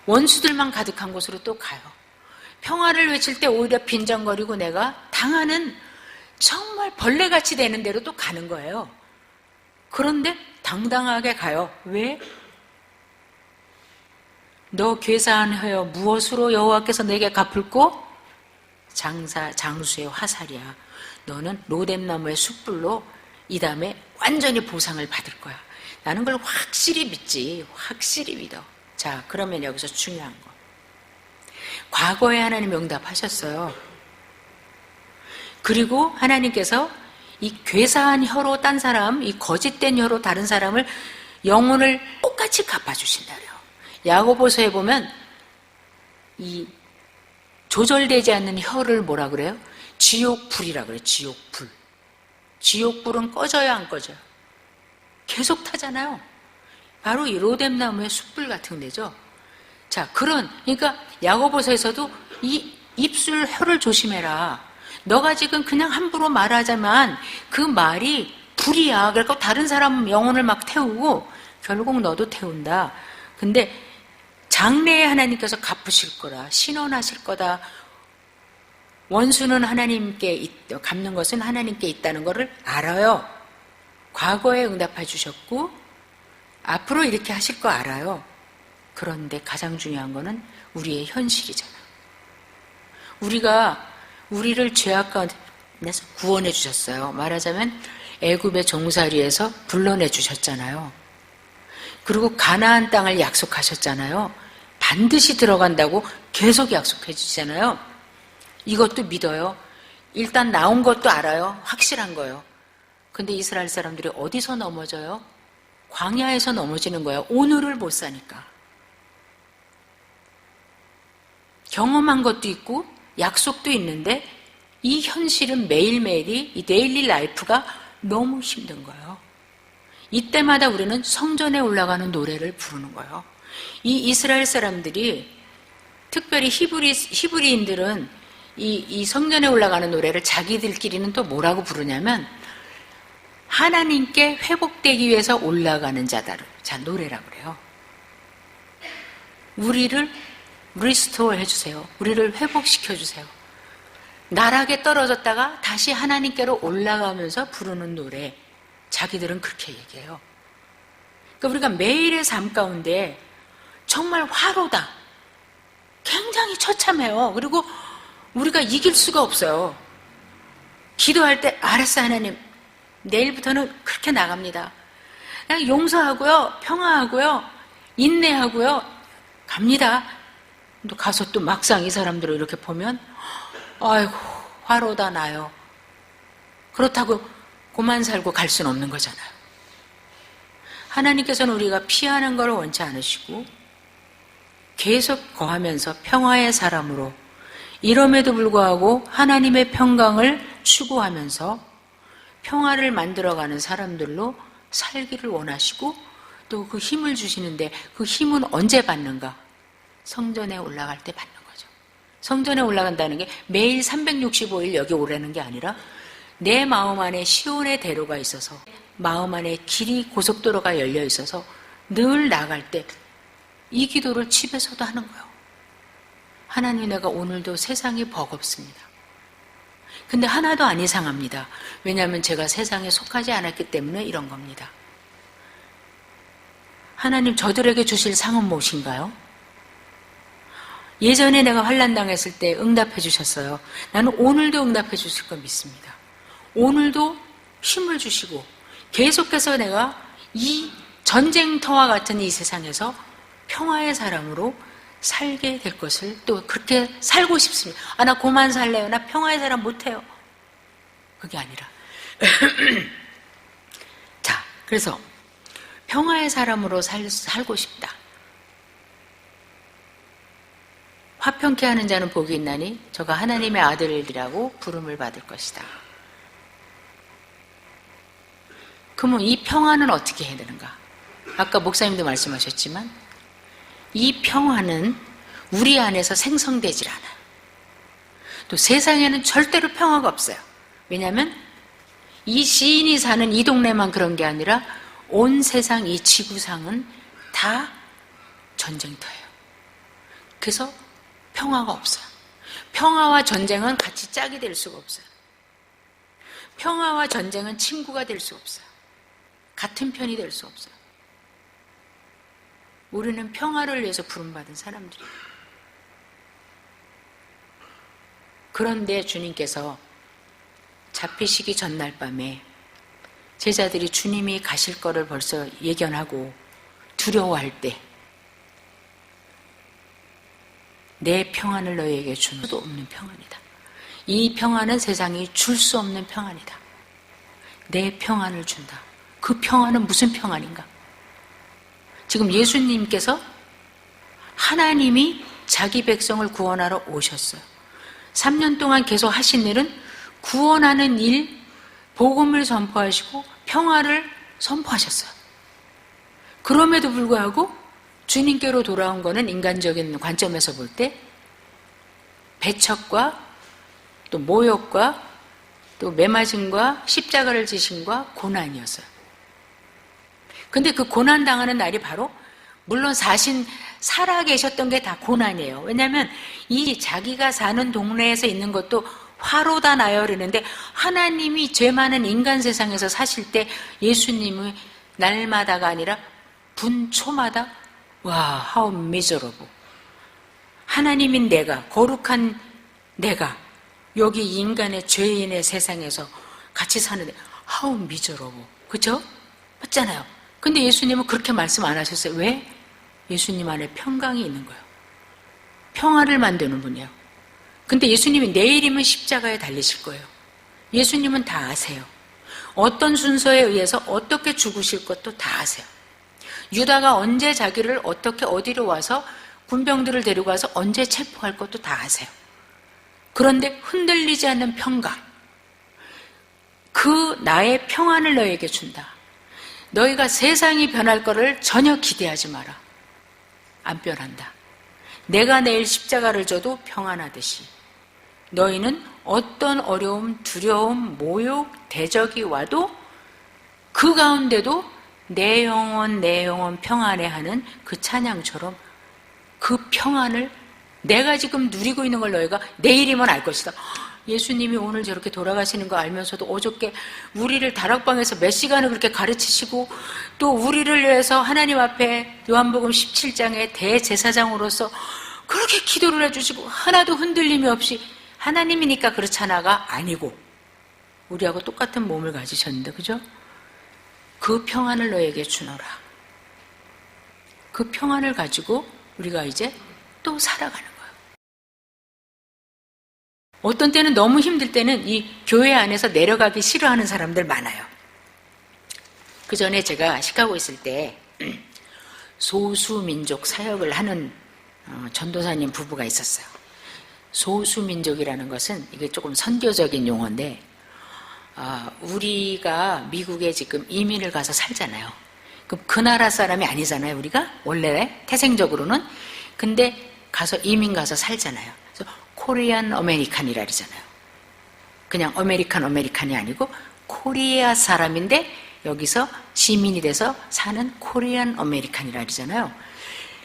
원수들만 가득한 곳으로 또 가요. 평화를 외칠 때 오히려 빈정거리고 내가 당하는 정말 벌레같이 되는 대로 또 가는 거예요. 그런데 당당하게 가요. 왜? 너 괴사하여 무엇으로 여호와께서 내게 갚을꼬? 장수의 화살이야. 너는 로뎀나무의 숯불로 이 다음에 완전히 보상을 받을 거야. 나는 그걸 확실히 믿지. 확실히 믿어. 자, 그러면 여기서 중요한 거. 과거에 하나님 응답하셨어요. 그리고 하나님께서 이 괴사한 혀로 딴 사람, 이 거짓된 혀로 다른 사람을 영혼을 똑같이 갚아주신다래요. 야고보서에 보면 이 조절되지 않는 혀를 뭐라 그래요? 지옥불이라 그래요. 지옥불. 지옥불은 꺼져야 안 꺼져요? 계속 타잖아요. 바로 이 로뎀나무의 숯불 같은 데죠. 자, 그러니까 야고보서에서도 이 입술 혀를 조심해라. 너가 지금 그냥 함부로 말하자면 그 말이 불이야. 그러니까 다른 사람 영혼을 막 태우고 결국 너도 태운다. 근데 장래에 하나님께서 갚으실 거라. 신원하실 거다. 원수는 하나님께 갚는 것은 하나님께 있다는 것을 알아요. 과거에 응답해 주셨고 앞으로 이렇게 하실 거 알아요. 그런데 가장 중요한 거는 우리의 현실이잖아. 우리를 죄악 가운데서 구원해 주셨어요. 말하자면 애굽의 종살이에서 불러내 주셨잖아요. 그리고 가나안 땅을 약속하셨잖아요. 반드시 들어간다고 계속 약속해 주시잖아요. 이것도 믿어요. 일단 나온 것도 알아요. 확실한 거예요. 근데 이스라엘 사람들이 어디서 넘어져요? 광야에서 넘어지는 거예요. 오늘을 못 사니까. 경험한 것도 있고 약속도 있는데 이 현실은 매일매일이 이 데일리 라이프가 너무 힘든 거예요. 이때마다 우리는 성전에 올라가는 노래를 부르는 거예요. 이 이스라엘 사람들이 특별히 히브리인들은 이 성전에 올라가는 노래를 자기들끼리는 또 뭐라고 부르냐면 하나님께 회복되기 위해서 올라가는 자다를 노래라고 그래요. 우리를 리스토어 해주세요. 우리를 회복시켜 주세요. 나락에 떨어졌다가 다시 하나님께로 올라가면서 부르는 노래, 자기들은 그렇게 얘기해요. 그러니까 우리가 매일의 삶 가운데 정말 화로다. 굉장히 처참해요. 그리고 우리가 이길 수가 없어요. 기도할 때 알았어 하나님, 내일부터는 그렇게 나갑니다. 그냥 용서하고요, 평화하고요, 인내하고요, 갑니다. 또 가서 또 막상 이 사람들을 이렇게 보면 아이고 화로다 나요. 그렇다고 고만 살고 갈 수는 없는 거잖아요. 하나님께서는 우리가 피하는 걸 원치 않으시고 계속 거하면서 평화의 사람으로 이럼에도 불구하고 하나님의 평강을 추구하면서 평화를 만들어가는 사람들로 살기를 원하시고 또 그 힘을 주시는데 그 힘은 언제 받는가? 성전에 올라갈 때 받는 거죠. 성전에 올라간다는 게 매일 365일 여기 오라는 게 아니라 내 마음 안에 시온의 대로가 있어서 마음 안에 길이 고속도로가 열려 있어서 늘 나갈 때 이 기도를 집에서도 하는 거예요. 하나님, 내가 오늘도 세상이 버겁습니다. 근데 하나도 안 이상합니다. 왜냐하면 제가 세상에 속하지 않았기 때문에 이런 겁니다. 하나님, 저들에게 주실 상은 무엇인가요? 예전에 내가 환난당했을 때 응답해 주셨어요. 나는 오늘도 응답해 주실 거 믿습니다. 오늘도 힘을 주시고 계속해서 내가 이 전쟁터와 같은 이 세상에서 평화의 사람으로 살게 될 것을 또 그렇게 살고 싶습니다. 아, 나 고만 살래요. 나 평화의 사람 못해요. 그게 아니라 자, 그래서 평화의 사람으로 살고 싶다. 화평케 하는 자는 복이 있나니 저가 하나님의 아들이라고 부름을 받을 것이다. 그러면 이 평화는 어떻게 해야 되는가? 아까 목사님도 말씀하셨지만 이 평화는 우리 안에서 생성되질 않아요. 또 세상에는 절대로 평화가 없어요. 왜냐하면 이 시인이 사는 이 동네만 그런 게 아니라 온 세상 이 지구상은 다 전쟁터예요. 그래서 평화가 없어요. 평화와 전쟁은 같이 짝이 될 수가 없어요. 평화와 전쟁은 친구가 될 수 없어요. 같은 편이 될 수 없어요. 우리는 평화를 위해서 부름받은 사람들이에요. 그런데 주님께서 잡히시기 전날 밤에 제자들이 주님이 가실 거를 벌써 예견하고 두려워할 때 내 평안을 너희에게 주는 수도 없는 평안이다. 이 평안은 세상이 줄 수 없는 평안이다. 내 평안을 준다. 그 평안은 무슨 평안인가? 지금 예수님께서 하나님이 자기 백성을 구원하러 오셨어요. 3년 동안 계속 하신 일은 구원하는 일, 복음을 선포하시고 평화를 선포하셨어요. 그럼에도 불구하고 주님께로 돌아온 것은 인간적인 관점에서 볼 때 배척과 또 모욕과 또 매맞음과 십자가를 지심과 고난이었어요. 근데 그 고난 당하는 날이 바로 물론 살아 계셨던 게 다 고난이에요. 왜냐하면 이 자기가 사는 동네에서 있는 것도 화로다 나요 그러는데 하나님이 죄 많은 인간 세상에서 사실 때 예수님이 날마다가 아니라 분초마다 와, how miserable. 하나님인 내가, 거룩한 내가 여기 인간의 죄인의 세상에서 같이 사는데 how miserable. 그죠? 맞잖아요. 근데 예수님은 그렇게 말씀 안 하셨어요. 왜? 예수님 안에 평강이 있는 거예요. 평화를 만드는 분이에요. 근데 예수님이 내일이면 십자가에 달리실 거예요. 예수님은 다 아세요. 어떤 순서에 의해서 어떻게 죽으실 것도 다 아세요. 유다가 언제 자기를 어떻게 어디로 와서 군병들을 데리고 와서 언제 체포할 것도 다 아세요. 그런데 흔들리지 않는 평강, 그 나의 평안을 너에게 준다. 너희가 세상이 변할 거를 전혀 기대하지 마라. 안 변한다. 내가 내일 십자가를 져도 평안하듯이 너희는 어떤 어려움, 두려움, 모욕, 대적이 와도 그 가운데도 내 영혼 평안해 하는 그 찬양처럼 그 평안을 내가 지금 누리고 있는 걸 너희가 내일이면 알 것이다. 예수님이 오늘 저렇게 돌아가시는 거 알면서도 어저께 우리를 다락방에서 몇 시간을 그렇게 가르치시고 또 우리를 위해서 하나님 앞에 요한복음 17장의 대제사장으로서 그렇게 기도를 해주시고 하나도 흔들림이 없이 하나님이니까 그렇잖아가 아니고 우리하고 똑같은 몸을 가지셨는데 그죠? 그 평안을 너에게 주노라. 그 평안을 가지고 우리가 이제 또 살아가는 거예요. 어떤 때는 너무 힘들 때는 이 교회 안에서 내려가기 싫어하는 사람들 많아요. 그 전에 제가 시카고에 있을 때 소수민족 사역을 하는 전도사님 부부가 있었어요. 소수민족이라는 것은 이게 조금 선교적인 용어인데 우리가 미국에 지금 이민을 가서 살잖아요. 그럼 그 나라 사람이 아니잖아요. 우리가 원래 태생적으로는. 근데 가서 이민 가서 살잖아요. 그래서 코리안 아메리칸이라 그러잖아요. 그냥 아메리칸이 아니고 코리아 사람인데 여기서 시민이 돼서 사는 코리안 아메리칸이라 그러잖아요.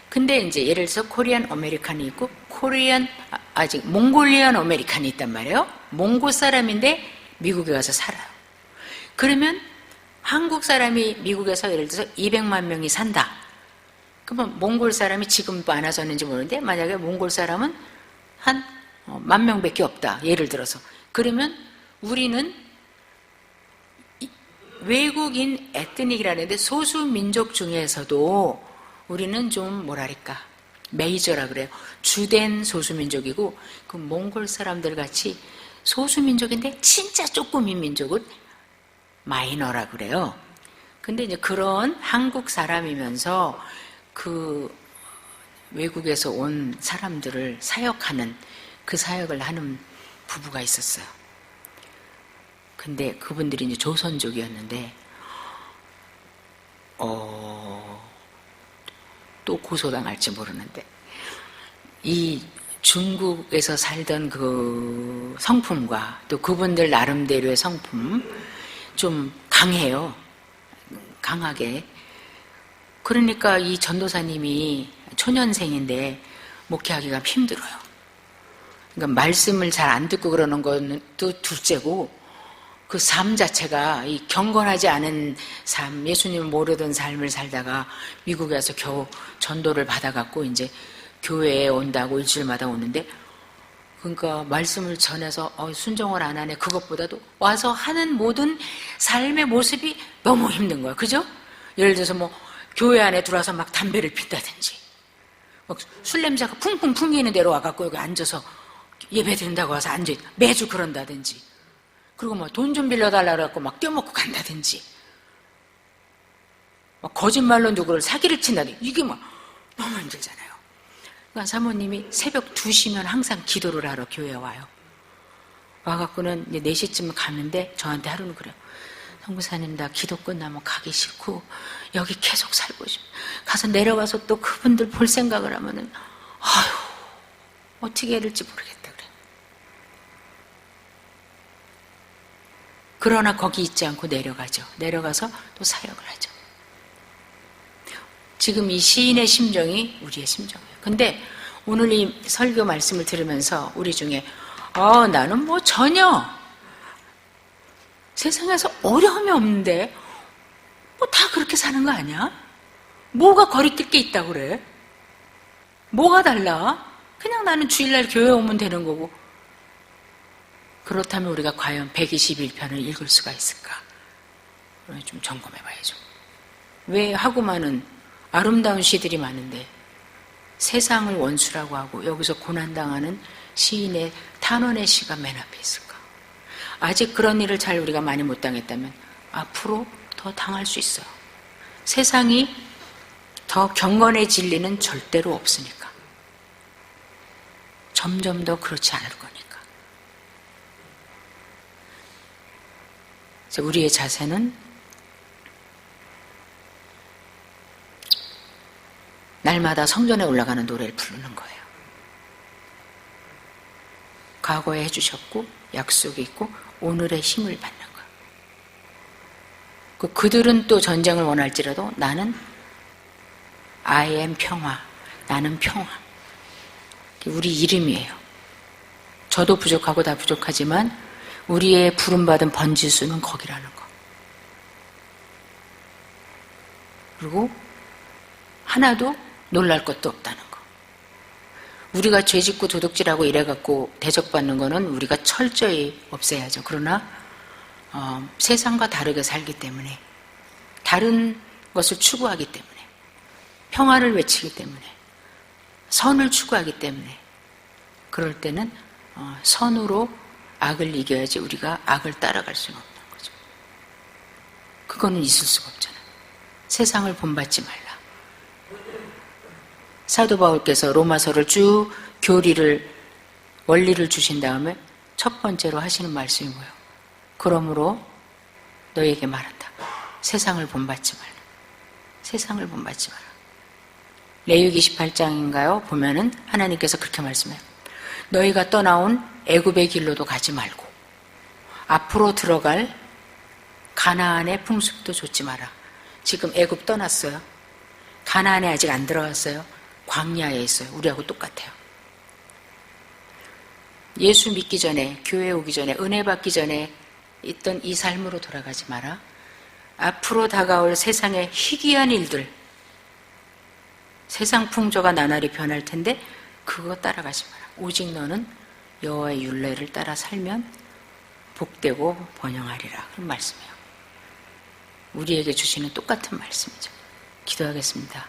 근데 이제 예를 들어서 코리안 아메리칸이 있고 아직 몽골리안 아메리칸이 있단 말이에요. 몽골 사람인데 미국에 가서 살아요. 그러면 한국 사람이 미국에서 예를 들어서 200만 명이 산다. 그러면 몽골 사람이 지금 많아졌는지 모르는데 만약에 몽골 사람은 한 10,000명밖에 없다. 예를 들어서. 그러면 우리는 외국인 에트닉이라는데 소수민족 중에서도 우리는 좀 뭐랄까 메이저라 그래요. 주된 소수민족이고 그 몽골 사람들 같이 소수민족인데 진짜 쪼꼬민 민족은 마이너라 그래요. 근데 이제 그런 한국 사람이면서 그 외국에서 온 사람들을 사역하는 그 사역을 하는 부부가 있었어요. 근데 그분들이 이제 조선족이었는데 또 고소당할지 모르는데 이 중국에서 살던 그 성품과 또 그분들 나름대로의 성품 좀 강해요. 강하게. 그러니까 이 전도사님이 초년생인데 목회하기가 힘들어요. 그러니까 말씀을 잘 안 듣고 그러는 건 또 둘째고 그 삶 자체가 이 경건하지 않은 삶, 예수님을 모르던 삶을 살다가 미국에 와서 겨우 전도를 받아갖고 이제 교회에 온다고 일주일마다 오는데 그러니까 말씀을 전해서 순종을 안 하네. 그것보다도 와서 하는 모든 삶의 모습이 너무 힘든 거야. 그죠? 예를 들어서 뭐 교회 안에 들어와서 막 담배를 핀다든지 막 술 냄새가 풍풍 풍기는 데로 와갖고 여기 앉아서 예배 드린다고 와서 앉아있다. 매주 그런다든지 그리고 뭐 돈 좀 빌려달라고 해갖고 막 떼어먹고 간다든지 막 거짓말로 누구를 사기를 친다든지 이게 막 너무 힘들잖아요. 그러니까 사모님이 새벽 2시면 항상 기도를 하러 교회에 와요. 와갖고는 이제 4시쯤 가는데 저한테 하루는 그래요. 성부사님 나 기도 끝나면 가기 싫고 여기 계속 살고 싶어. 가서 내려가서 또 그분들 볼 생각을 하면은 아휴 어떻게 해야 될지 모르겠다 그래. 그러나 거기 있지 않고 내려가죠. 내려가서 또 사역을 하죠. 지금 이 시인의 심정이 우리의 심정이에요. 근데 오늘 이 설교 말씀을 들으면서 우리 중에 나는 뭐 전혀 세상에서 어려움이 없는데 뭐 다 그렇게 사는 거 아니야? 뭐가 거리낄 게 있다고 그래? 뭐가 달라? 그냥 나는 주일날 교회 오면 되는 거고. 그렇다면 우리가 과연 121편을 읽을 수가 있을까? 좀 점검해 봐야죠. 왜 하고만은 아름다운 시들이 많은데 세상을 원수라고 하고 여기서 고난당하는 시인의 탄원의 시가 맨 앞에 있을까? 아직 그런 일을 잘 우리가 많이 못 당했다면 앞으로 더 당할 수 있어요. 세상이 더 경건해질 리는 절대로 없으니까. 점점 더 그렇지 않을 거니까. 그래서 우리의 자세는 날마다 성전에 올라가는 노래를 부르는 거예요. 과거에 해주셨고 약속이 있고 오늘의 힘을 받는 거예요. 그들은 또 전쟁을 원할지라도 나는 I am 평화, 나는 평화. 우리 이름이에요. 저도 부족하고 다 부족하지만 우리의 부름받은 번지수는 거기라는 거. 그리고 하나도 놀랄 것도 없다는 거. 우리가 죄짓고 도둑질하고 이래갖고 대적받는 거는 우리가 철저히 없애야죠. 그러나 세상과 다르게 살기 때문에 다른 것을 추구하기 때문에 평화를 외치기 때문에 선을 추구하기 때문에 그럴 때는 선으로 악을 이겨야지 우리가 악을 따라갈 수는 없는 거죠. 그거는 있을 수가 없잖아요. 세상을 본받지 말라. 사도 바울께서 로마서를 쭉 원리를 주신 다음에 첫 번째로 하시는 말씀이 뭐예요? 그러므로 너희에게 말한다. 세상을 본받지 말라. 세상을 본받지 마라. 레위기 18장인가요? 보면은 하나님께서 그렇게 말씀해요. 너희가 떠나온 애굽의 길로도 가지 말고 앞으로 들어갈 가나안의 풍습도 좇지 마라. 지금 애굽 떠났어요. 가나안에 아직 안 들어갔어요. 광야에 있어요. 우리하고 똑같아요. 예수 믿기 전에, 교회 오기 전에, 은혜 받기 전에 있던 이 삶으로 돌아가지 마라. 앞으로 다가올 세상의 희귀한 일들, 세상 풍조가 나날이 변할 텐데 그거 따라가지 마라. 오직 너는 여호와의 율례를 따라 살면 복되고 번영하리라. 그런 말씀이에요. 우리에게 주시는 똑같은 말씀이죠. 기도하겠습니다.